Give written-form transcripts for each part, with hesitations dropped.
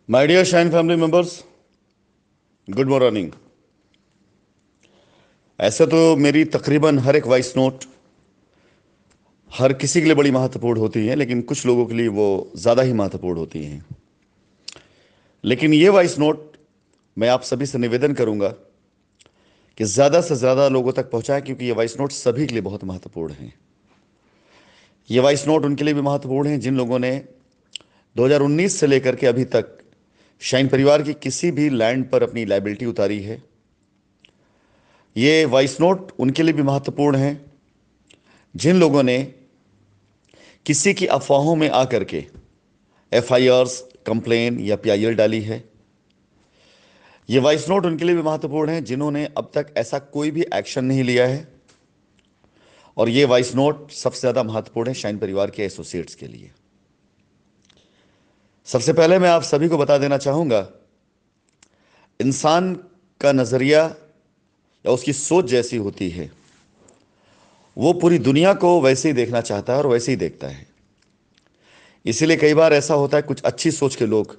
My dear Shine family members, good morning. ऐसे तो मेरी तकरीबन हर एक वॉइस नोट हर किसी के लिए बड़ी महत्वपूर्ण होती है, लेकिन कुछ लोगों के लिए वो ज़्यादा ही महत्वपूर्ण होती हैं। लेकिन ये वॉइस नोट मैं आप सभी से निवेदन करूंगा कि ज़्यादा से ज़्यादा लोगों तक पहुंचाएं, क्योंकि ये वॉइस नोट सभी के लिए बहुत महत्वपूर्ण हैं। ये वॉइस नोट उनके लिए भी महत्वपूर्ण हैं जिन लोगों ने 2019 से लेकर के अभी तक शाइन परिवार की किसी भी लैंड पर अपनी लायबिलिटी उतारी है। ये वॉइस नोट उनके लिए भी महत्वपूर्ण हैं जिन लोगों ने किसी की अफवाहों में आकर के एफआईआर्स, कंप्लेन या पीआईएल डाली है। ये वॉइस नोट उनके लिए भी महत्वपूर्ण है जिन्होंने अब तक ऐसा कोई भी एक्शन नहीं लिया है। और ये वॉइस नोट सबसे ज़्यादा महत्वपूर्ण है शाइन परिवार के एसोसिएट्स के लिए। सबसे पहले मैं आप सभी को बता देना चाहूँगा, इंसान का नज़रिया या उसकी सोच जैसी होती है, वो पूरी दुनिया को वैसे ही देखना चाहता है और वैसे ही देखता है। इसीलिए कई बार ऐसा होता है, कुछ अच्छी सोच के लोग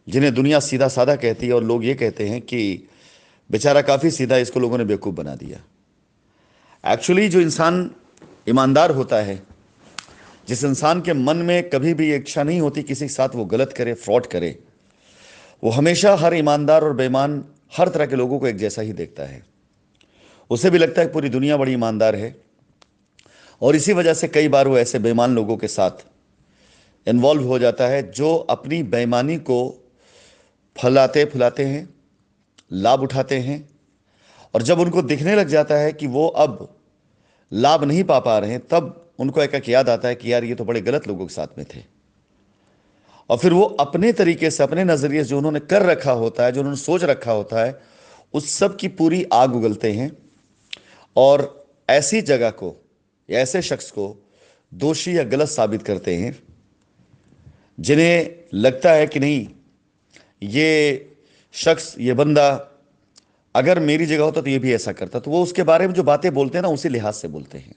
जिन्हें दुनिया सीधा साधा कहती है और लोग ये कहते हैं कि बेचारा काफ़ी सीधा, इसको लोगों ने बेवकूफ़ बना दिया। एक्चुअली जो इंसान ईमानदार होता है, जिस इंसान के मन में कभी भी इच्छा नहीं होती किसी के साथ वो गलत करे, फ्रॉड करे, वो हमेशा हर ईमानदार और बेईमान हर तरह के लोगों को एक जैसा ही देखता है। उसे भी लगता है पूरी दुनिया बड़ी ईमानदार है, और इसी वजह से कई बार वो ऐसे बेईमान लोगों के साथ इन्वॉल्व हो जाता है जो अपनी बेईमानी को फैलाते फुलाते हैं, लाभ उठाते हैं। और जब उनको दिखने लग जाता है कि वो अब लाभ नहीं पा रहे हैं, तब उनको एक याद आता है कि यार ये तो बड़े गलत लोगों के साथ में थे। और फिर वो अपने तरीके से, अपने नज़रिए से जो उन्होंने कर रखा होता है, जो उन्होंने सोच रखा होता है, उस सब की पूरी आग उगलते हैं और ऐसी जगह को या ऐसे शख्स को दोषी या गलत साबित करते हैं जिन्हें लगता है कि नहीं, ये शख्स, ये बंदा अगर मेरी जगह होता तो ये भी ऐसा करता। तो वो उसके बारे में जो बातें बोलते हैं ना, उसी लिहाज से बोलते हैं।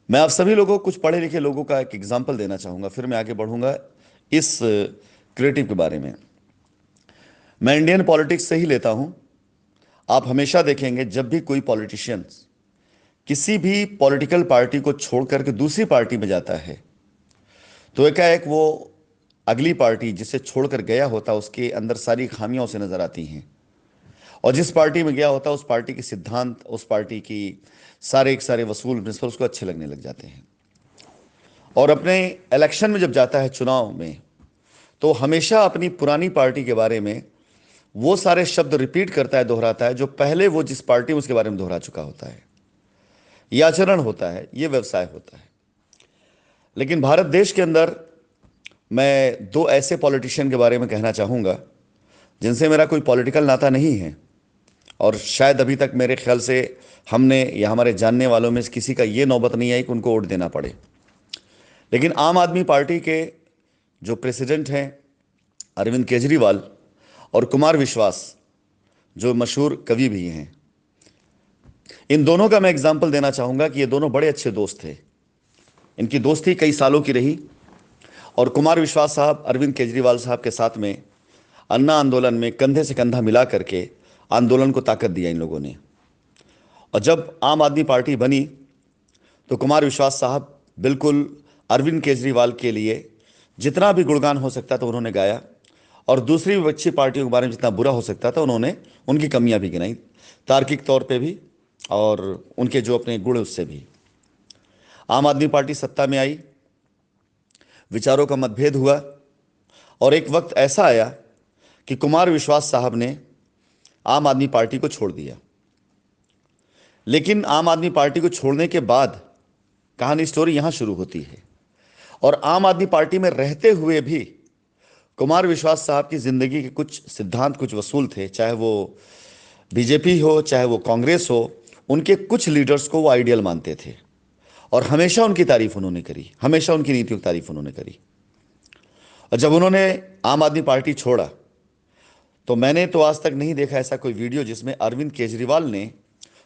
मैं आप सभी लोगों को, कुछ पढ़े लिखे लोगों का एक एग्जांपल देना चाहूंगा, फिर मैं आगे बढ़ूंगा इस क्रिएटिव के बारे में। मैं इंडियन पॉलिटिक्स से ही लेता हूं। आप हमेशा देखेंगे जब भी कोई पॉलिटिशियन किसी भी पॉलिटिकल पार्टी को छोड़ करके दूसरी पार्टी में जाता है, तो एकाएक वो अगली पार्टी जिसे छोड़कर गया होता उसके अंदर सारी खामियां उसे नजर आती हैं। और जिस पार्टी में गया होता उस पार्टी के सिद्धांत, उस पार्टी की सारे एक सारे वसूल प्रिंसिपल उसको अच्छे लगने लग जाते हैं। और अपने इलेक्शन में जब जाता है, चुनाव में, तो हमेशा अपनी पुरानी पार्टी के बारे में वो सारे शब्द रिपीट करता है, दोहराता है, जो पहले वो जिस पार्टी में उसके बारे में दोहरा चुका होता है। यह आचरण होता है, यह व्यवसाय होता है। लेकिन भारत देश के अंदर मैं दो ऐसे पॉलिटिशियन के बारे में कहना चाहूँगा जिनसे मेरा कोई पॉलिटिकल नाता नहीं है, और शायद अभी तक मेरे ख्याल से हमने या हमारे जानने वालों में से किसी का ये नौबत नहीं आई कि उनको वोट देना पड़े। लेकिन आम आदमी पार्टी के जो प्रेसिडेंट हैं अरविंद केजरीवाल, और कुमार विश्वास जो मशहूर कवि भी हैं, इन दोनों का मैं एग्जाम्पल देना चाहूँगा कि ये दोनों बड़े अच्छे दोस्त थे। इनकी दोस्ती कई सालों की रही, और कुमार विश्वास साहब अरविंद केजरीवाल साहब के साथ में अन्ना आंदोलन में कंधे से कंधा मिला करके आंदोलन को ताकत दिया इन लोगों ने। और जब आम आदमी पार्टी बनी तो कुमार विश्वास साहब बिल्कुल अरविंद केजरीवाल के लिए जितना भी गुणगान हो सकता था उन्होंने गाया, और दूसरी भी अच्छी पार्टियों के बारे में जितना बुरा हो सकता था उन्होंने उनकी कमियां भी गिनाई, तार्किक तौर पे भी और उनके जो अपने गुण उससे भी। आम आदमी पार्टी सत्ता में आई, विचारों का मतभेद हुआ, और एक वक्त ऐसा आया कि कुमार विश्वास साहब ने आम आदमी पार्टी को छोड़ दिया। लेकिन आम आदमी पार्टी को छोड़ने के बाद कहानी, स्टोरी यहां शुरू होती है। और आम आदमी पार्टी में रहते हुए भी कुमार विश्वास साहब की जिंदगी के कुछ सिद्धांत, कुछ वसूल थे, चाहे वो बीजेपी हो चाहे वो कांग्रेस हो, उनके कुछ लीडर्स को वो आइडियल मानते थे, और हमेशा उनकी तारीफ उन्होंने करी, हमेशा उनकी नीतियों की तारीफ उन्होंने करी। और जब उन्होंने आम आदमी पार्टी छोड़ा, तो मैंने तो आज तक नहीं देखा ऐसा कोई वीडियो जिसमें अरविंद केजरीवाल ने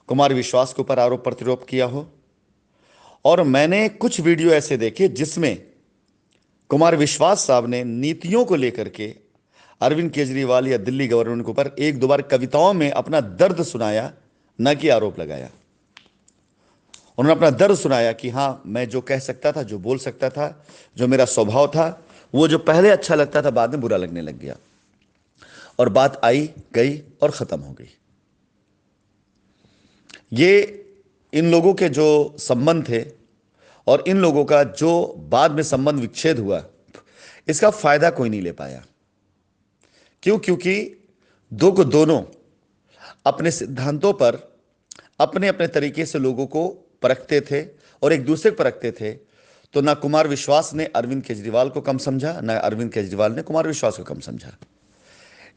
कुमार विश्वास के ऊपर आरोप प्रत्यारोप किया हो। और मैंने कुछ वीडियो ऐसे देखे जिसमें कुमार विश्वास साहब ने नीतियों को लेकर के अरविंद केजरीवाल या दिल्ली गवर्नमेंट के ऊपर एक दो बार कविताओं में अपना दर्द सुनाया, न कि आरोप लगाया। उन्होंने अपना दर्द सुनाया कि हां, मैं जो कह सकता था, जो बोल सकता था, जो मेरा स्वभाव था, वो जो पहले अच्छा लगता था बाद में बुरा लगने लग गया, और बात आई गई और खत्म हो गई। ये इन लोगों के जो संबंध थे और इन लोगों का जो बाद में संबंध विच्छेद हुआ, इसका फायदा कोई नहीं ले पाया। क्यों? क्योंकि दो को दोनों अपने सिद्धांतों पर अपने अपने तरीके से लोगों को परखते थे और एक दूसरे को परखते थे। तो ना कुमार विश्वास ने अरविंद केजरीवाल को कम समझा, ना अरविंद केजरीवाल ने कुमार विश्वास को कम समझा।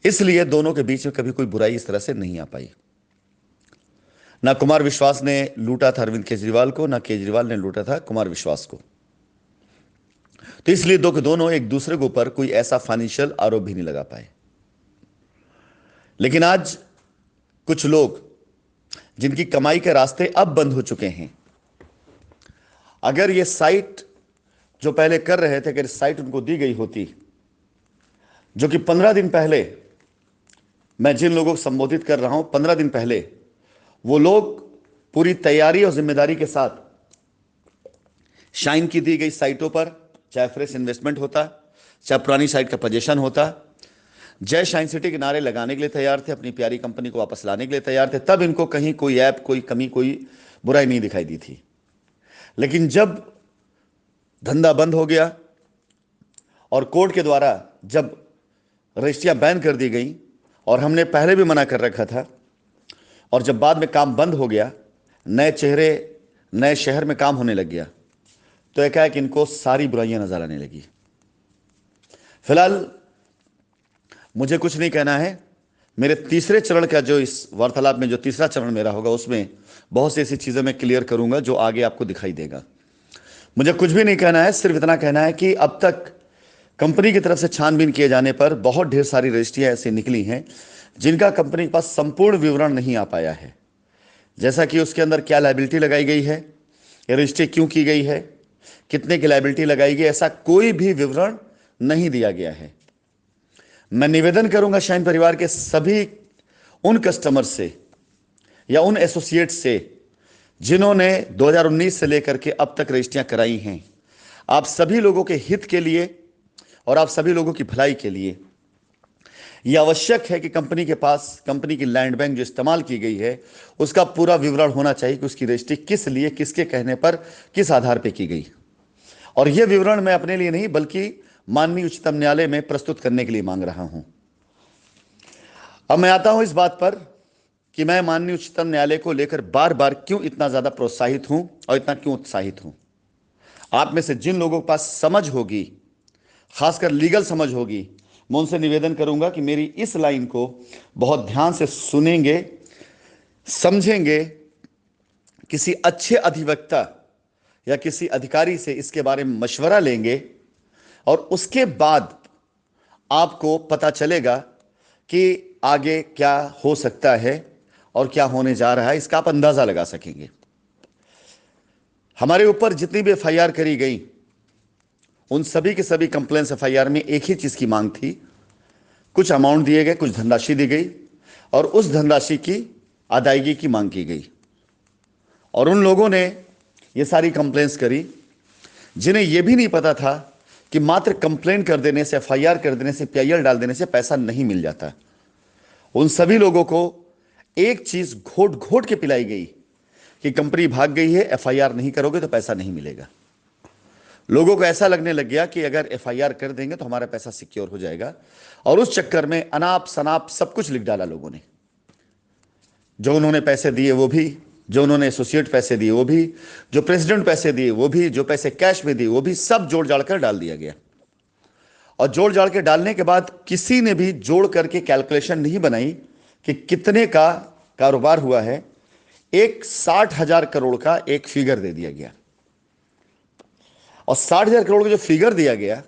इसलिए दोनों के बीच में कभी कोई बुराई इस तरह से नहीं आ पाई। ना कुमार विश्वास ने लूटा था अरविंद केजरीवाल को, ना केजरीवाल ने लूटा था कुमार विश्वास को। तो इसलिए दो के दोनों एक दूसरे के ऊपर कोई ऐसा फाइनेंशियल आरोप भी नहीं लगा पाए। लेकिन आज कुछ लोग जिनकी कमाई के रास्ते अब बंद हो चुके हैं, अगर ये साइट जो पहले कर रहे थे, अगर साइट उनको दी गई होती, जो कि 15 दिन पहले, मैं जिन लोगों को संबोधित कर रहा हूं, 15 दिन पहले वो लोग पूरी तैयारी और जिम्मेदारी के साथ शाइन की दी गई साइटों पर, चाहे फ्रेश इन्वेस्टमेंट होता, चाहे पुरानी साइट का पोजीशन होता, जय शाइन सिटी के नारे लगाने के लिए तैयार थे, अपनी प्यारी कंपनी को वापस लाने के लिए तैयार थे, तब इनको कहीं कोई ऐप, कोई कमी, कोई बुराई नहीं दिखाई दी थी। लेकिन जब धंधा बंद हो गया और कोर्ट के द्वारा जब रजिस्ट्रियां बैन कर दी गई, और हमने पहले भी मना कर रखा था, और जब बाद में काम बंद हो गया, नए चेहरे नए शहर में काम होने लग गया, तो एकाएक इनको सारी बुराइयां नजर आने लगी। फिलहाल मुझे कुछ नहीं कहना है। मेरे तीसरे चरण का जो इस वार्तालाप में जो तीसरा चरण मेरा होगा, उसमें बहुत सी ऐसी चीजें मैं क्लियर करूंगा जो आगे आपको दिखाई देगा। मुझे कुछ भी नहीं कहना है, सिर्फ इतना कहना है कि अब तक कंपनी की तरफ से छानबीन किए जाने पर बहुत ढेर सारी रजिस्ट्रियां ऐसी निकली हैं जिनका कंपनी के पास संपूर्ण विवरण नहीं आ पाया है। जैसा कि उसके अंदर क्या लायबिलिटी लगाई गई है, ये रजिस्ट्री क्यों की गई है, कितने की लायबिलिटी लगाई गई, ऐसा कोई भी विवरण नहीं दिया गया है। मैं निवेदन करूंगा शाइन परिवार के सभी उन कस्टमर से या उन एसोसिएट से जिन्होंने 2019 से लेकर के अब तक रजिस्ट्रियां कराई हैं, आप सभी लोगों के हित के लिए और आप सभी लोगों की भलाई के लिए यह आवश्यक है कि कंपनी के पास, कंपनी की लैंड बैंक जो इस्तेमाल की गई है, उसका पूरा विवरण होना चाहिए कि उसकी रजिस्ट्री किस लिए, किसके कहने पर, किस आधार पर की गई। और यह विवरण मैं अपने लिए नहीं बल्कि माननीय उच्चतम न्यायालय में प्रस्तुत करने के लिए मांग रहा हूं। अब मैं आता हूं इस बात पर कि मैं माननीय उच्चतम न्यायालय को लेकर बार बार क्यों इतना ज्यादा प्रोत्साहित हूं और इतना क्यों उत्साहित हूं। आप में से जिन लोगों के पास समझ होगी, खासकर लीगल समझ होगी, मैं उनसे निवेदन करूंगा कि मेरी इस लाइन को बहुत ध्यान से सुनेंगे, समझेंगे, किसी अच्छे अधिवक्ता या किसी अधिकारी से इसके बारे में मशवरा लेंगे, और उसके बाद आपको पता चलेगा कि आगे क्या हो सकता है और क्या होने जा रहा है, इसका आप अंदाजा लगा सकेंगे। हमारे ऊपर जितनी भी एफआईआर करी गई, उन सभी के सभी कंप्लेंट्स एफआईआर में एक ही चीज की मांग थी, कुछ अमाउंट दिए गए, कुछ धनराशि दी गई और उस धनराशि की अदायगी की मांग की गई। और उन लोगों ने ये सारी कंप्लेंट्स करी जिन्हें यह भी नहीं पता था कि मात्र कंप्लेंट कर देने से, एफआईआर कर देने से, पीआईएल डाल देने से पैसा नहीं मिल जाता। उन सभी लोगों को एक चीज घोट घोट के पिलाई गई कि कंपनी भाग गई है, एफआईआर नहीं करोगे तो पैसा नहीं मिलेगा। लोगों को ऐसा लगने लग गया कि अगर एफआईआर कर देंगे तो हमारा पैसा सिक्योर हो जाएगा, और उस चक्कर में अनाप शनाप सब कुछ लिख डाला लोगों ने। जो उन्होंने पैसे दिए वो भी, जो उन्होंने एसोसिएट पैसे दिए वो भी, जो प्रेसिडेंट पैसे दिए वो भी, जो पैसे कैश में दिए वो भी, सब जोड़ जाड़ कर डाल दिया गया। और जोड़ जाड़ के डालने के बाद किसी ने भी जोड़ करके कैलकुलेशन नहीं बनाई कि कितने का कारोबार हुआ है। एक 60,000 करोड़ का एक फिगर दे दिया गया, और 60,000 करोड़ का जो फिगर दिया गया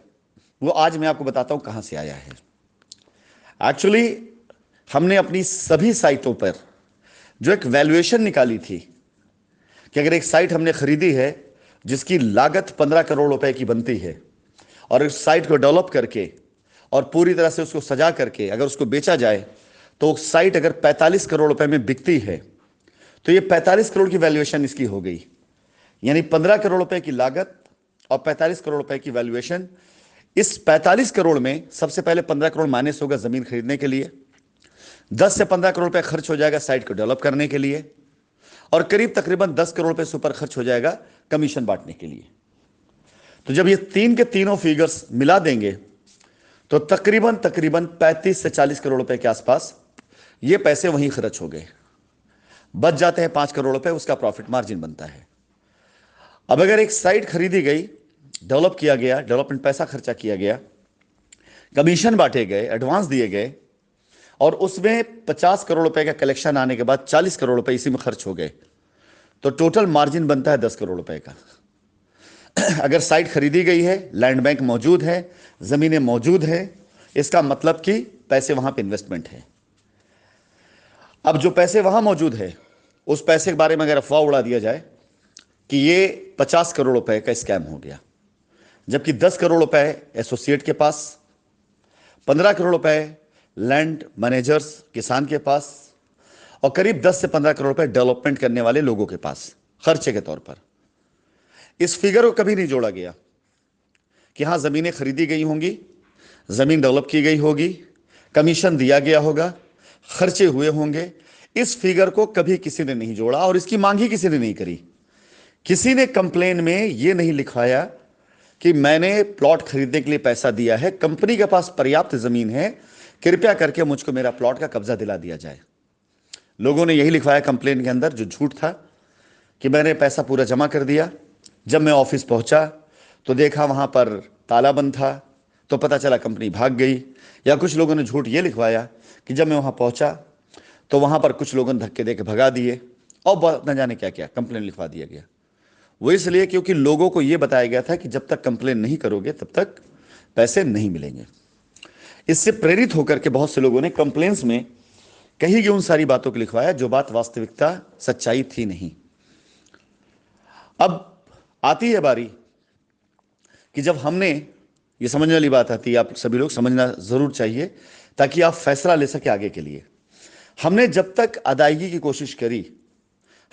वो आज मैं आपको बताता हूं कहां से आया है। एक्चुअली हमने अपनी सभी साइटों पर जो एक वैल्यूएशन निकाली थी कि अगर एक साइट हमने खरीदी है जिसकी लागत 15 करोड़ रुपए की बनती है, और इस साइट को डेवलप करके और पूरी तरह से उसको सजा करके अगर उसको बेचा जाए, तो साइट अगर 45 करोड़ रुपए में बिकती है, तो ये 45 करोड़ की वैल्यूएशन इसकी हो गई। यानी 15 करोड़ रुपए की लागत और 45 करोड़ रुपए की वैल्यूएशन। इस 45 करोड़ में सबसे पहले 15 करोड़ माइनस होगा जमीन खरीदने के लिए, 10 से 15 करोड़ रुपए खर्च हो जाएगा साइट को डेवलप करने के लिए, और करीब तकरीबन 10 करोड़ रुपए से ऊपर खर्च हो जाएगा कमीशन बांटने के लिए। तो जब ये तीन के तीनों फिगर्स मिला देंगे, तो तकरीबन तकरीबन 35 से 40 करोड़ रुपए के आसपास ये पैसे वहीं खर्च हो गए। बच जाते हैं 5 करोड़ रुपए, उसका प्रॉफिट मार्जिन बनता है। अब अगर एक साइट खरीदी गई, डेवलप किया गया, डेवलपमेंट पैसा खर्चा किया गया, कमीशन बांटे गए, एडवांस दिए गए, और उसमें 50 करोड़ रुपए का कलेक्शन आने के बाद 40 करोड़ रुपए इसी में खर्च हो गए, तो टोटल मार्जिन बनता है 10 करोड़ रुपए का। अगर साइट खरीदी गई है, लैंड बैंक मौजूद है, जमीनें मौजूद है, इसका मतलब कि पैसे वहां पे इन्वेस्टमेंट है। अब जो पैसे वहां मौजूद है, उस पैसे के बारे में अगर अफवाह उड़ा दिया जाए कि ये 50 करोड़ रुपए का स्कैम हो गया, जबकि 10 करोड़ रुपए एसोसिएट के पास, 15 करोड़ रुपए लैंड मैनेजर्स किसान के पास, और करीब 10 से 15 करोड़ रुपए डेवलपमेंट करने वाले लोगों के पास खर्चे के तौर पर। इस फिगर को कभी नहीं जोड़ा गया कि हां जमीनें खरीदी गई होंगी, जमीन डेवलप की गई होगी, कमीशन दिया गया होगा, खर्चे हुए होंगे। इस फिगर को कभी किसी ने नहीं जोड़ा और इसकी मांग ही किसी ने नहीं करी। किसी ने कंप्लेन में यह नहीं लिखवाया कि मैंने प्लॉट खरीदने के लिए पैसा दिया है, कंपनी के पास पर्याप्त जमीन है, कृपया करके मुझको मेरा प्लॉट का कब्जा दिला दिया जाए। लोगों ने यही लिखवाया कंप्लेन के अंदर, जो झूठ था, कि मैंने पैसा पूरा जमा कर दिया, जब मैं ऑफिस पहुंचा तो देखा वहां पर ताला बंद था, तो पता चला कंपनी भाग गई। या कुछ लोगों ने झूठ ये लिखवाया कि जब मैं वहां पहुंचा तो वहां पर कुछ लोगों ने धक्के देके भगा दिए, और न जाने क्या क्या कंप्लेन लिखवा दिया गया। वो इसलिए क्योंकि लोगों को यह बताया गया था कि जब तक कंप्लेन नहीं करोगे तब तक पैसे नहीं मिलेंगे। इससे प्रेरित होकर के बहुत से लोगों ने कंप्लेन्स में कही गई उन सारी बातों को लिखवाया जो बात वास्तविकता सच्चाई थी नहीं। अब आती है बारी कि जब हमने, ये समझने वाली बात आती है, आप सभी लोग समझना जरूर चाहिए ताकि आप फैसला ले सके आगे के लिए। हमने जब तक अदायगी की कोशिश करी,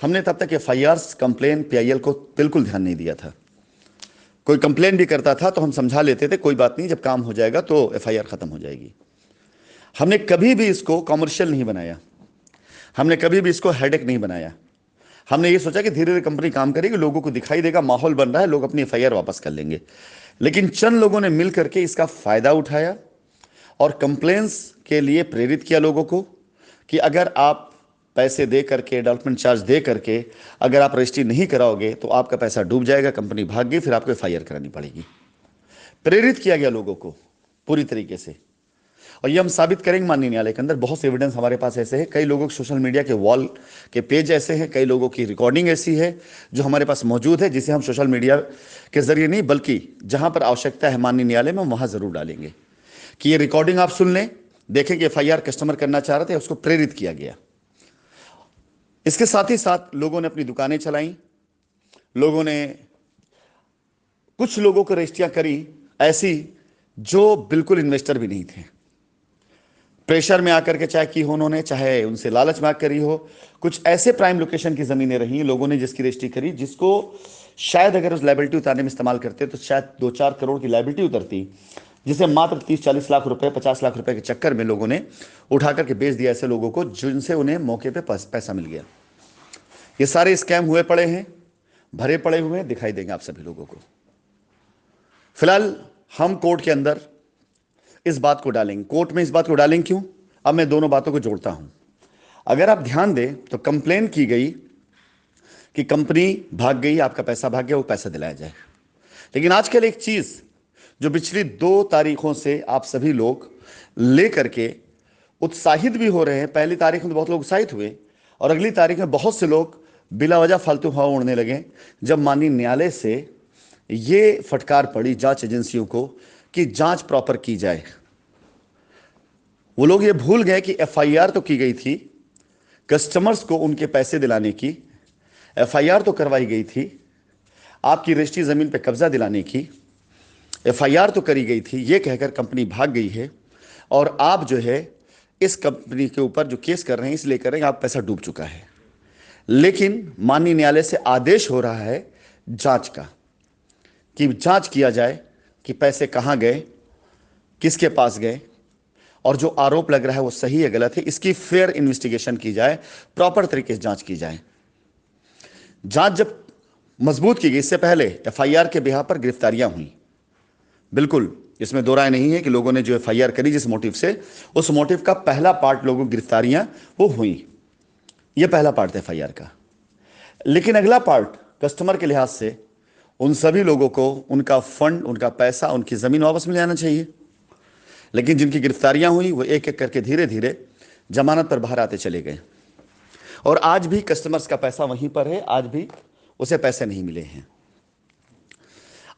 हमने तब तक FIR कंप्लेन PIL को बिल्कुल ध्यान नहीं दिया था। कोई कंप्लेन भी करता था तो हम समझा लेते थे, कोई बात नहीं, जब काम हो जाएगा तो FIR खत्म हो जाएगी। हमने कभी भी इसको कॉमर्शियल नहीं बनाया, हमने कभी भी इसको हेडेक नहीं बनाया। हमने ये सोचा कि धीरे धीरे कंपनी काम करेगी, लोगों को दिखाई देगा माहौल बन रहा है, लोग अपनी FIR वापस कर लेंगे। लेकिन चंद लोगों ने मिल करके इसका फायदा उठाया और कंप्लेंट्स के लिए प्रेरित किया लोगों को कि अगर आप पैसे दे करके, डेवलपमेंट चार्ज दे करके अगर आप रजिस्ट्री नहीं कराओगे तो आपका पैसा डूब जाएगा, कंपनी भाग गई, फिर आपको FIR करानी पड़ेगी। प्रेरित किया गया लोगों को पूरी तरीके से, और ये हम साबित करेंगे माननीय न्यायालय के अंदर। बहुत से एविडेंस हमारे पास ऐसे हैं, कई लोगों के सोशल मीडिया के वॉल के पेज ऐसे हैं, कई लोगों की रिकॉर्डिंग ऐसी है जो हमारे पास मौजूद है, जिसे हम सोशल मीडिया के जरिए नहीं बल्कि जहां पर आवश्यकता है माननीय न्यायालय में वहां जरूर डालेंगे कि ये रिकॉर्डिंग आप सुन लें, देखें कि FIR कस्टमर करना चाह रहे थे, उसको प्रेरित किया गया। इसके साथ ही साथ लोगों ने अपनी दुकानें चलाई, लोगों ने, कुछ लोगों को रजिस्ट्रियां करी ऐसी जो बिल्कुल इन्वेस्टर भी नहीं थे, प्रेशर में आकर के चाहे की हो उन्होंने, चाहे उनसे लालच में आकर करी हो। कुछ ऐसे प्राइम लोकेशन की जमीनें रही लोगों ने जिसकी रजिस्ट्री करी, जिसको शायद अगर उस लायबिलिटी उतारने में इस्तेमाल करते तो शायद 2-4 करोड़ की लायबिलिटी उतरती, जिसे मात्र 30-40 लाख रुपए, 50 लाख रुपए के चक्कर में लोगों ने उठा करके बेच दिया ऐसे लोगों को जिनसे उन्हें मौके पे पैसा मिल गया। ये सारे स्कैम हुए पड़े हैं, भरे पड़े हुए हैं, दिखाई देंगे आप सभी लोगों को। फिलहाल हम कोर्ट के अंदर इस बात को डालेंगे, कोर्ट में इस बात को डालेंगे। क्यों? अब मैं दोनों बातों को जोड़ता हूं। अगर आप ध्यान दें तो कंप्लेन की गई कि कंपनी भाग गई, आपका पैसा भाग गया, वो पैसा दिलाया जाए। लेकिन आजकल एक चीज जो पिछली 2 तारीखों से आप सभी लोग लेकर के उत्साहित भी हो रहे हैं, पहली तारीख में तो बहुत लोग उत्साहित हुए और अगली तारीख में बहुत से लोग बिला वजह फालतू हवा उड़ने लगे, जब माननीय न्यायालय से ये फटकार पड़ी जांच एजेंसियों को कि जांच प्रॉपर की जाए। वो लोग ये भूल गए कि FIR तो की गई थी, कस्टमर्स को उनके पैसे दिलाने की FIR तो करवाई गई थी, आपकी रजिस्ट्री जमीन पे कब्जा दिलाने की, एफआईआर तो करी गई थी, ये कहकर कंपनी भाग गई है और आप जो है इस कंपनी के ऊपर जो केस कर रहे हैं इसलिए कर रहे हैं आप पैसा डूब चुका है। लेकिन माननीय न्यायालय से आदेश हो रहा है जांच का, कि जांच किया जाए कि पैसे कहां गए, किसके पास गए, और जो आरोप लग रहा है वो सही है गलत है, इसकी फेयर इन्वेस्टिगेशन की जाए, प्रॉपर तरीके से जांच की जाए। जांच जब मजबूत की गई, इससे पहले एफआईआर के बिहाफ पर गिरफ्तारियां हुई, बिल्कुल इसमें दो राय नहीं है कि लोगों ने जो एफआईआर करी जिस मोटिव से, उस मोटिव का पहला पार्ट लोगों की गिरफ्तारियां वो हुई, ये पहला पार्ट था एफआईआर का। लेकिन अगला पार्ट कस्टमर के लिहाज से उन सभी लोगों को उनका फंड, उनका पैसा, उनकी जमीन वापस मिल जाना चाहिए। लेकिन जिनकी गिरफ्तारियां हुई वो एक एक करके धीरे धीरे जमानत पर बाहर आते चले गए और आज भी कस्टमर्स का पैसा वहीं पर है, आज भी उसे पैसे नहीं मिले हैं।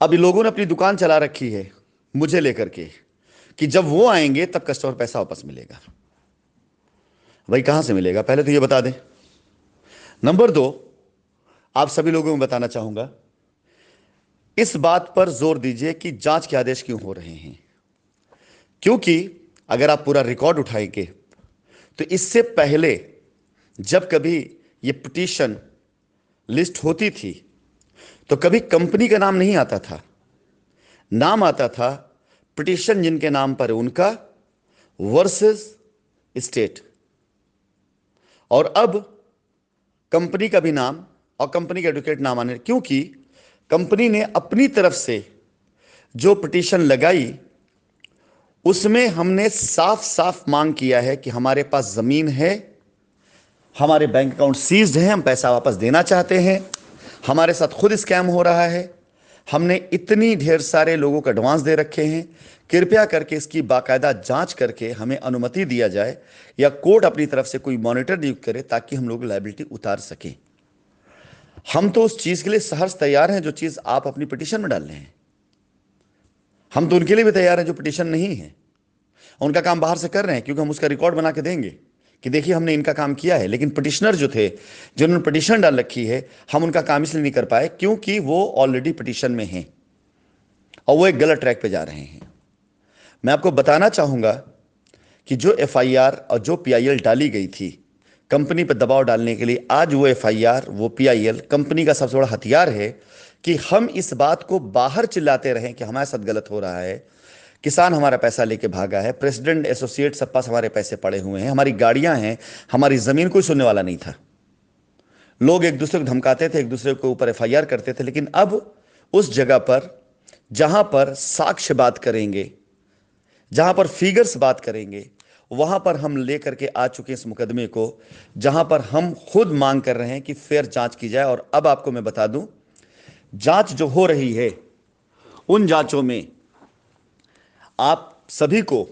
अब इन लोगों ने अपनी दुकान चला रखी है मुझे लेकर के कि जब वो आएंगे तब कस्टमर पैसा वापस मिलेगा। भाई कहां से मिलेगा, पहले तो ये बता दें। नंबर दो, आप सभी लोगों को बताना चाहूंगा, इस बात पर जोर दीजिए कि जांच के आदेश क्यों हो रहे हैं, क्योंकि अगर आप पूरा रिकॉर्ड उठाएंगे तो इससे पहले जब कभी ये पिटीशन लिस्ट होती थी तो कभी कंपनी का नाम नहीं आता था, नाम आता था पिटीशन जिनके नाम पर है उनका वर्सेस स्टेट। और अब कंपनी का भी नाम और कंपनी के एडवोकेट नाम आने, क्योंकि कंपनी ने अपनी तरफ से जो पिटीशन लगाई उसमें हमने साफ साफ मांग किया है कि हमारे पास जमीन है, हमारे बैंक अकाउंट सीज्ड हैं, हम पैसा वापस देना चाहते हैं, हमारे साथ खुद स्कैम हो रहा है, हमने इतनी ढेर सारे लोगों को एडवांस दे रखे हैं, कृपया करके इसकी बाकायदा जांच करके हमें अनुमति दिया जाए या कोर्ट अपनी तरफ से कोई मॉनिटर नियुक्त करे ताकि हम लोग लायबिलिटी उतार सकें। हम तो उस चीज के लिए सहर्ष तैयार हैं जो चीज आप अपनी पिटीशन में डाल रहे हैं, हम तो उनके लिए भी तैयार हैं जो पिटीशन नहीं है, उनका काम बाहर से कर रहे हैं, क्योंकि हम उसका रिकॉर्ड बना के देंगे कि देखिए हमने इनका काम किया है। लेकिन पिटिशनर जो थे जिन्होंने पिटीशन डाल रखी है, हम उनका काम इसलिए नहीं कर पाए क्योंकि वो ऑलरेडी पिटीशन में हैं और वो एक गलत ट्रैक पे जा रहे हैं। मैं आपको बताना चाहूंगा कि जो एफआईआर और जो पीआईएल डाली गई थी कंपनी पर दबाव डालने के लिए, आज वो एफआईआर वो पीआईएल कंपनी का सबसे बड़ा हथियार है कि हम इस बात को बाहर चिल्लाते रहें कि हमारे साथ गलत हो रहा है, किसान हमारा पैसा लेके भागा है, प्रेसिडेंट एसोसिएट सब पास हमारे पैसे पड़े हुए हैं, हमारी गाड़ियां हैं, हमारी जमीन, कोई सुनने वाला नहीं था। लोग एक दूसरे को धमकाते थे, एक दूसरे के ऊपर एफआईआर करते थे। लेकिन अब उस जगह पर जहां पर साक्ष्य बात करेंगे, जहां पर फिगर्स बात करेंगे, वहां पर हम लेकर के आ चुके इस मुकदमे को, जहां पर हम खुद मांग कर रहे हैं कि फेयर जांच की जाए। और अब आपको मैं बता दूं, जांच जो हो रही है उन जांचों में आप सभी को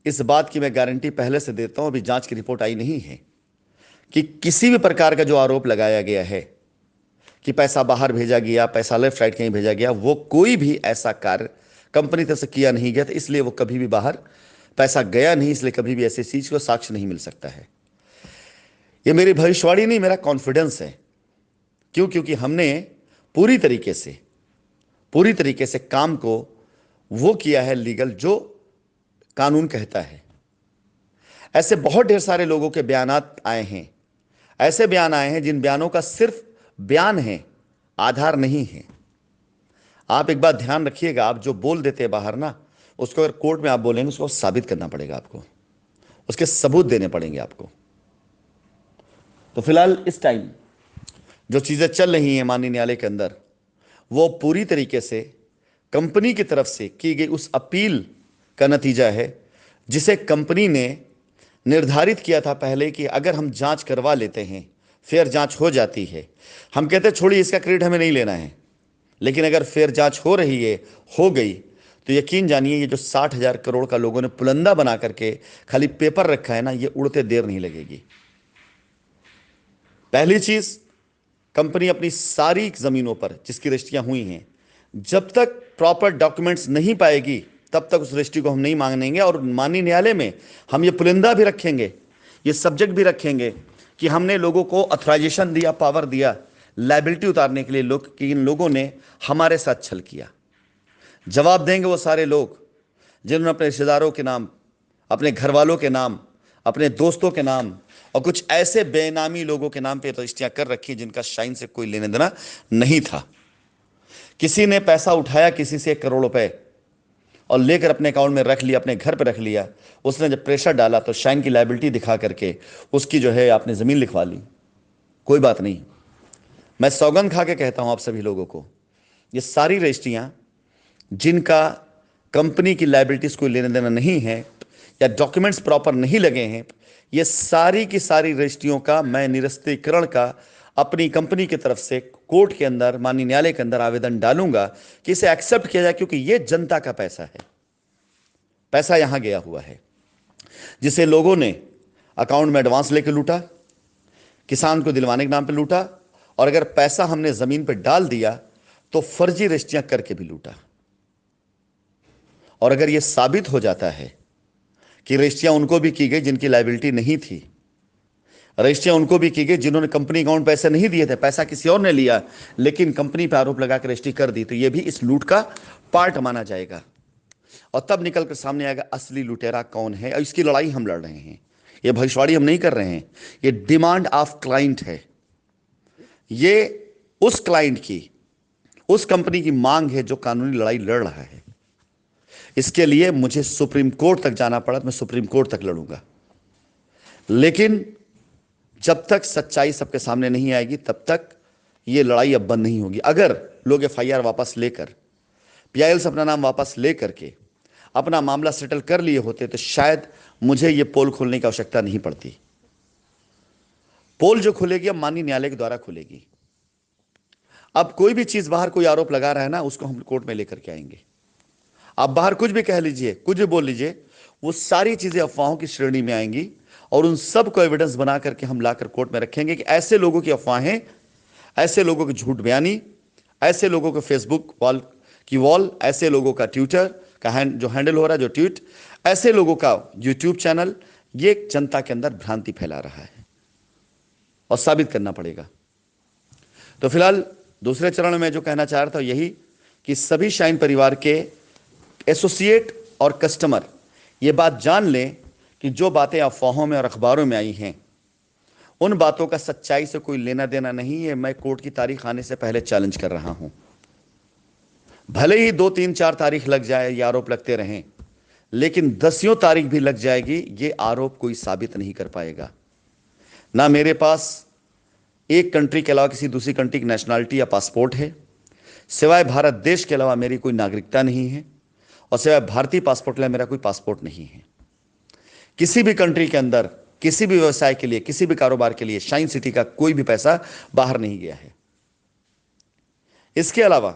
इस बात की मैं गारंटी पहले से देता हूं, अभी जांच की रिपोर्ट आई नहीं है, कि किसी भी प्रकार का जो आरोप लगाया गया है कि पैसा बाहर भेजा गया, पैसा लेफ्ट राइट कहीं भेजा गया, वो कोई भी ऐसा कार्य कंपनी तरफ से किया नहीं गया था, इसलिए वो कभी भी बाहर पैसा गया नहीं, इसलिए कभी भी ऐसी चीज को साक्ष्य नहीं मिल सकता है। ये मेरी भविष्यवाणी नहीं, मेरा कॉन्फिडेंस है। क्यों? क्योंकि हमने पूरी तरीके से काम को वो किया है लीगल जो कानून कहता है। ऐसे बहुत ढेर सारे लोगों के बयानात आए हैं, ऐसे बयान आए हैं जिन बयानों का सिर्फ बयान है, आधार नहीं है। आप एक बात ध्यान रखिएगा, आप जो बोल देते हैं बाहर ना, उसको अगर कोर्ट में आप बोलेंगे उसको साबित करना पड़ेगा, आपको उसके सबूत देने पड़ेंगे आपको। तो फिलहाल इस टाइम जो चीजें चल रही हैं माननीय न्यायालय के अंदर, वो पूरी तरीके से कंपनी की तरफ से की गई उस अपील का नतीजा है, जिसे कंपनी ने निर्धारित किया था पहले कि अगर हम जांच करवा लेते हैं, फेयर जांच हो जाती है, हम कहते छोड़िए इसका क्रेडिट हमें नहीं लेना है, लेकिन अगर फेयर जांच हो रही है, हो गई, तो यकीन जानिए ये जो 60,000 करोड़ का लोगों ने पुलंदा बना करके खाली पेपर रखा है ना, ये उड़ते देर नहीं लगेगी। पहली चीज, कंपनी अपनी सारी जमीनों पर जिसकी रजिस्ट्रियां हुई हैं, जब तक प्रॉपर डॉक्यूमेंट्स नहीं पाएगी तब तक उस रजिस्ट्री को हम नहीं मांगेंगे। और माननीय न्यायालय में हम ये पुलिंदा भी रखेंगे, ये सब्जेक्ट भी रखेंगे कि हमने लोगों को ऑथराइजेशन दिया, पावर दिया लायबिलिटी उतारने के लिए, लोग कि इन लोगों ने हमारे साथ छल किया। जवाब देंगे वो सारे लोग जिन्होंने अपने रिश्तेदारों के नाम, अपने घर वालों के नाम, अपने दोस्तों के नाम और कुछ ऐसे बेनामी लोगों के नाम पे रजिस्ट्रियां कर रखी जिनका शाइन से कोई लेने देना नहीं था। किसी ने पैसा उठाया किसी से 1 करोड़ रुपए और लेकर अपने अकाउंट में रख लिया, अपने घर पे रख लिया। उसने जब प्रेशर डाला तो शाइन की लायबिलिटी दिखा करके उसकी जो है आपने जमीन लिखवा ली। कोई बात नहीं, मैं सौगंध खा के कहता हूं आप सभी लोगों को, ये सारी रजिस्ट्रियां जिनका कंपनी की लायबिलिटीज कोई लेने देना नहीं है या डॉक्यूमेंट्स प्रॉपर नहीं लगे हैं, ये सारी की सारी रजिस्ट्रियों का मैं निरस्तीकरण का अपनी कंपनी की तरफ से कोर्ट के अंदर, माननीय न्यायालय के अंदर आवेदन डालूंगा कि इसे एक्सेप्ट किया जाए, क्योंकि ये जनता का पैसा है। पैसा यहां गया हुआ है जिसे लोगों ने अकाउंट में एडवांस लेकर लूटा, किसान को दिलवाने के नाम पे लूटा, और अगर पैसा हमने जमीन पे डाल दिया तो फर्जी रजिस्ट्रियां करके भी लूटा। और अगर यह साबित हो जाता है कि रजिस्ट्रियां उनको भी की गई जिनकी लायबिलिटी नहीं थी, रजिस्ट्रियां उनको भी की गई जिन्होंने कंपनी अकाउंट पैसे नहीं दिए थे, पैसा किसी और ने लिया लेकिन कंपनी पर आरोप लगाकर रजिस्ट्री कर दी, तो यह भी इस लूट का पार्ट माना जाएगा। और तब निकलकर सामने आएगा असली लुटेरा कौन है। और इसकी लड़ाई हम लड़ रहे हैं, यह भविष्यवाणी हम नहीं कर रहे हैं, यह डिमांड ऑफ क्लाइंट है। यह उस क्लाइंट की, उस कंपनी की मांग है जो कानूनी लड़ाई लड़ रहा है। इसके लिए मुझे सुप्रीम कोर्ट तक जाना पड़ा तो मैं सुप्रीम कोर्ट तक लड़ूंगा, लेकिन जब तक सच्चाई सबके सामने नहीं आएगी तब तक यह लड़ाई अब बंद नहीं होगी। अगर लोग एफआईआर वापस लेकर, पीआईएल से अपना नाम वापस लेकर के अपना मामला सेटल कर लिए होते तो शायद मुझे यह पोल खोलने की आवश्यकता नहीं पड़ती। पोल जो खुलेगी अब माननीय न्यायालय के द्वारा खुलेगी। अब कोई भी चीज बाहर कोई आरोप लगा रहा है ना, उसको हम कोर्ट में लेकर के आएंगे। आप बाहर कुछ भी कह लीजिए, कुछ भी बोल लीजिए, वो सारी चीजें अफवाहों की श्रेणी में आएंगी और उन सब को एविडेंस बना करके हम लाकर कोर्ट में रखेंगे कि ऐसे लोगों की अफवाहें, ऐसे लोगों की झूठ बयानी, ऐसे लोगों के फेसबुक वॉल, ऐसे लोगों का ट्विटर का जो हैंडल हो रहा है, जो ट्वीट, ऐसे लोगों का यूट्यूब चैनल, ये जनता के अंदर भ्रांति फैला रहा है और साबित करना पड़ेगा। तो फिलहाल दूसरे चरण में जो कहना चाह रहा था यही कि सभी शाइन परिवार के एसोसिएट और कस्टमर ये बात जान लें कि जो बातें अफवाहों में और अखबारों में आई हैं उन बातों का सच्चाई से कोई लेना देना नहीं है। मैं कोर्ट की तारीख आने से पहले चैलेंज कर रहा हूं। भले ही 2, 3, 4 तारीख लग जाए, ये आरोप लगते रहें, लेकिन 10वीं तारीख भी लग जाएगी, ये आरोप कोई साबित नहीं कर पाएगा। ना मेरे पास एक कंट्री के अलावा किसी दूसरी कंट्री की नेशनलिटी या पासपोर्ट है, सिवाय भारत देश के अलावा मेरी कोई नागरिकता नहीं है, और सिवाय भारतीय पासपोर्ट के लिए मेरा कोई पासपोर्ट नहीं है। किसी भी कंट्री के अंदर किसी भी व्यवसाय के लिए, किसी भी कारोबार के लिए शाइन सिटी का कोई भी पैसा बाहर नहीं गया है। इसके अलावा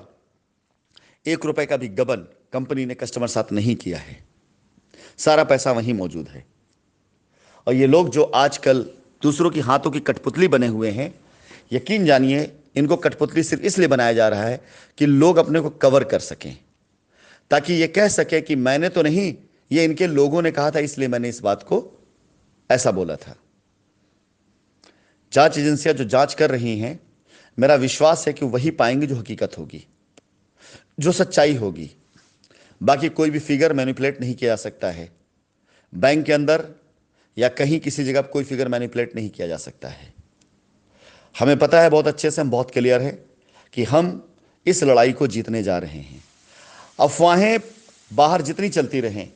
1 रुपए का भी गबन कंपनी ने कस्टमर साथ नहीं किया है, सारा पैसा वहीं मौजूद है। और ये लोग जो आजकल दूसरों की हाथों की कठपुतली बने हुए हैं, यकीन जानिए इनको कठपुतली सिर्फ इसलिए बनाया जा रहा है कि लोग अपने को कवर कर सकें, ताकि ये कह सके कि मैंने तो नहीं, ये इनके लोगों ने कहा था इसलिए मैंने इस बात को ऐसा बोला था। जांच एजेंसियां जो जांच कर रही हैं, मेरा विश्वास है कि वही पाएंगे जो हकीकत होगी, जो सच्चाई होगी। बाकी कोई भी फिगर मैनिपुलेट नहीं किया जा सकता है। बैंक के अंदर या कहीं किसी जगह कोई फिगर मैनिपुलेट नहीं किया जा सकता है। हमें पता है बहुत अच्छे से, हम बहुत क्लियर है कि हम इस लड़ाई को जीतने जा रहे हैं। अफवाहें बाहर जितनी चलती रहें,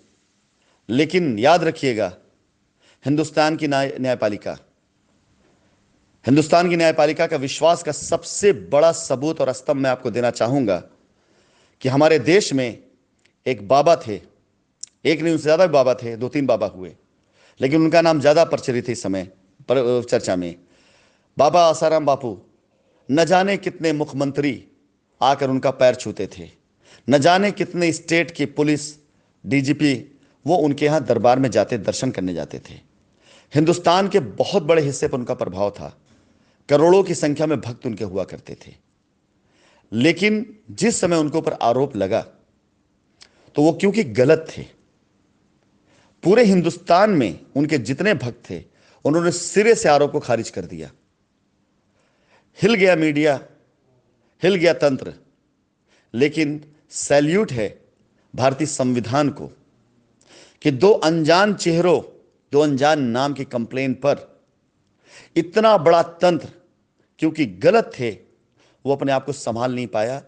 लेकिन याद रखिएगा हिंदुस्तान की न्यायपालिका का विश्वास का सबसे बड़ा सबूत और स्तंभ मैं आपको देना चाहूंगा कि हमारे देश में एक बाबा थे, एक नहीं उनसे ज्यादा बाबा थे, 2-3 बाबा हुए, लेकिन उनका नाम ज्यादा प्रचलित है इस समय पर चर्चा में। बाबा आसाराम बापू, न जाने कितने मुख्यमंत्री आकर उनका पैर छूते थे, न जाने कितने स्टेट की पुलिस डीजीपी वो उनके यहां दरबार में जाते, दर्शन करने जाते थे। हिंदुस्तान के बहुत बड़े हिस्से पर उनका प्रभाव था, करोड़ों की संख्या में भक्त उनके हुआ करते थे। लेकिन जिस समय उनके ऊपर आरोप लगा तो वो क्योंकि गलत थे, पूरे हिंदुस्तान में उनके जितने भक्त थे उन्होंने सिरे से आरोप को खारिज कर दिया। हिल गया मीडिया, हिल गया तंत्र, लेकिन सैल्यूट है भारतीय संविधान को कि दो अनजान चेहरों, दो अनजान नाम की कंप्लेन पर इतना बड़ा तंत्र क्योंकि गलत थे, वो अपने आप को संभाल नहीं पाया।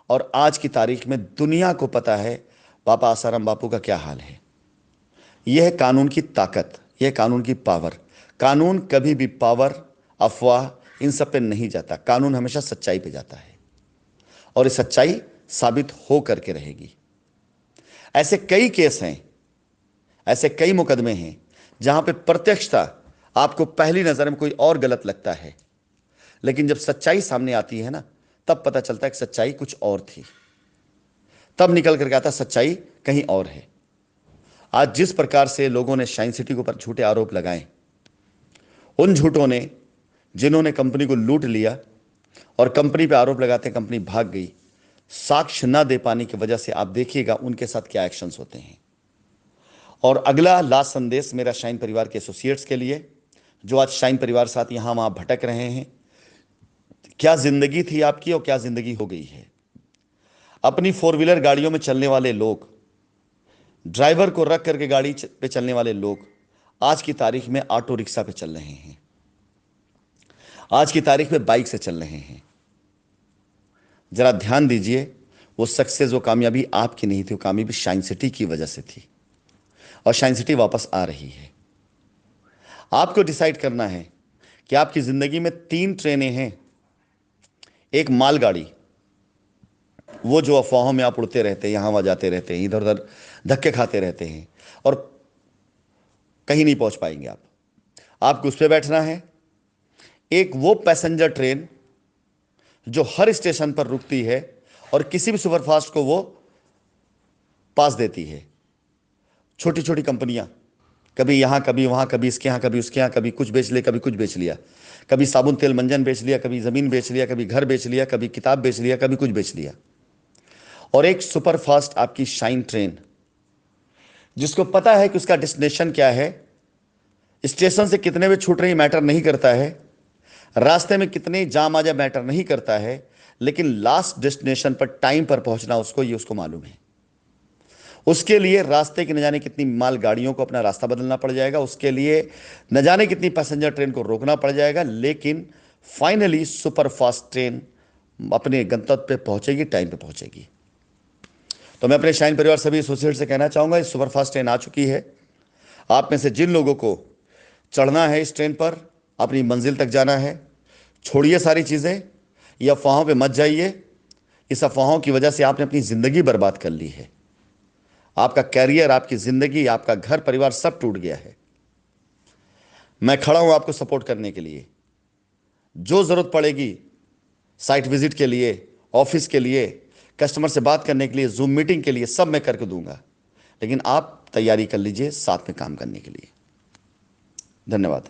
और आज की तारीख में दुनिया को पता है बाबा आसाराम बापू का क्या हाल है। यह है कानून की ताकत, यह कानून की पावर। कानून कभी भी पावर, अफवाह, इन सब पे नहीं जाता। कानून हमेशा सच्चाई पे जाता है और ये सच्चाई साबित हो करके रहेगी। ऐसे कई केस हैं, ऐसे कई मुकदमे हैं जहां पे प्रत्यक्षता आपको पहली नजर में कोई और गलत लगता है, लेकिन जब सच्चाई सामने आती है ना, तब पता चलता है कि सच्चाई कुछ और थी। तब निकल करके आता सच्चाई कहीं और है। आज जिस प्रकार से लोगों ने शाइन सिटी के ऊपर झूठे आरोप लगाए, उन झूठों ने, जिन्होंने कंपनी को लूट लिया और कंपनी पे आरोप लगाते कंपनी भाग गई, साक्ष्य न दे पाने की वजह से आप देखिएगा उनके साथ क्या एक्शंस होते हैं। और अगला लास्ट संदेश मेरा शाइन परिवार के एसोसिएट्स के लिए, जो आज शाइन परिवार साथ यहां वहां भटक रहे हैं। क्या जिंदगी थी आपकी और क्या जिंदगी हो गई है। अपनी फोर व्हीलर गाड़ियों में चलने वाले लोग, ड्राइवर को रख करके गाड़ी पे चलने वाले लोग आज की तारीख में ऑटो रिक्शा पे चल रहे हैं, आज की तारीख में बाइक से चल रहे हैं। जरा ध्यान दीजिए, वो सक्सेस, वो कामयाबी आपकी नहीं थी, वो कामयाबी शाइन सिटी की वजह से थी और शाइन सिटी वापस आ रही है। आपको डिसाइड करना है कि आपकी जिंदगी में 3 ट्रेनें हैं। एक मालगाड़ी, वो जो अफवाहों में आप उड़ते रहते हैं, यहां वहां जाते रहते हैं, इधर उधर धक्के खाते रहते हैं और कहीं नहीं पहुंच पाएंगे आप, आपको उस पर बैठना है। एक वो पैसेंजर ट्रेन जो हर स्टेशन पर रुकती है और किसी भी सुपरफास्ट को वो पास देती है। छोटी छोटी कंपनियां, कभी यहां कभी वहां, कभी इसके यहां कभी उसके यहां, कभी कुछ बेच ले, कभी कुछ बेच लिया, कभी साबुन तेल मंजन बेच लिया, कभी जमीन बेच लिया, कभी घर बेच लिया, कभी किताब बेच लिया, कभी कुछ बेच लिया। और एक सुपरफास्ट आपकी शाइन ट्रेन, जिसको पता है कि उसका डेस्टिनेशन क्या है, स्टेशन से कितने बजे छूट रही मैटर नहीं करता है, रास्ते में कितने जाम आ जाए मैटर नहीं करता है, लेकिन लास्ट डेस्टिनेशन पर टाइम पर पहुंचना उसको, ये उसको मालूम है। उसके लिए रास्ते की न जाने कितनी माल गाड़ियों को अपना रास्ता बदलना पड़ जाएगा, उसके लिए न जाने कितनी पैसेंजर ट्रेन को रोकना पड़ जाएगा, लेकिन फाइनली सुपरफास्ट ट्रेन अपने गंतव्य पे पहुंचेगी, टाइम पे पहुंचेगी। तो मैं अपने शाइन परिवार सभी एसोसिएट से कहना चाहूंगा, इस सुपरफास्ट ट्रेन आ चुकी है। आप में से जिन लोगों को चढ़ना है इस ट्रेन पर, अपनी मंजिल तक जाना है, छोड़िए सारी चीज़ें, ये अफवाहों पे मत जाइए। इस अफवाहों की वजह से आपने अपनी ज़िंदगी बर्बाद कर ली है। आपका कैरियर, आपकी ज़िंदगी, आपका घर परिवार सब टूट गया है। मैं खड़ा हूं आपको सपोर्ट करने के लिए। जो ज़रूरत पड़ेगी साइट विजिट के लिए, ऑफिस के लिए, कस्टमर से बात करने के लिए, जूम मीटिंग के लिए, सब मैं करके दूंगा। लेकिन आप तैयारी कर लीजिए साथ में काम करने के लिए। धन्यवाद।